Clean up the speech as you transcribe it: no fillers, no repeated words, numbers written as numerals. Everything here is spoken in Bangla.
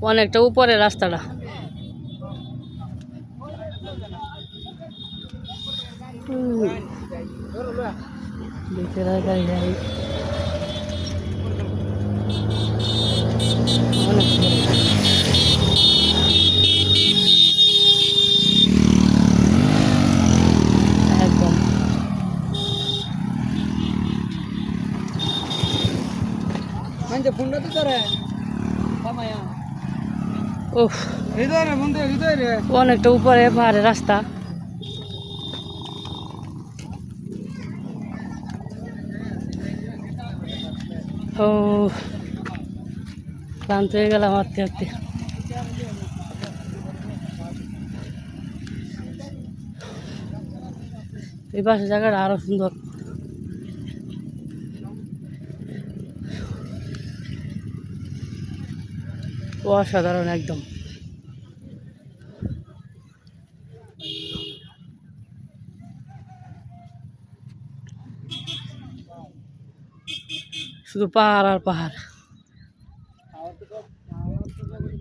অনেকটা উপরে রাস্তাটা। একদম উফ, অনেকটা উপরে পাহাড়ের রাস্তা। ও ক্লান্ত হয়ে গেলাম হাঁটতে হাঁটতে। এই পাশে জায়গাটা আরো সুন্দর। অসাধারণ একদম। শুধু পাহাড় আর পাহাড়।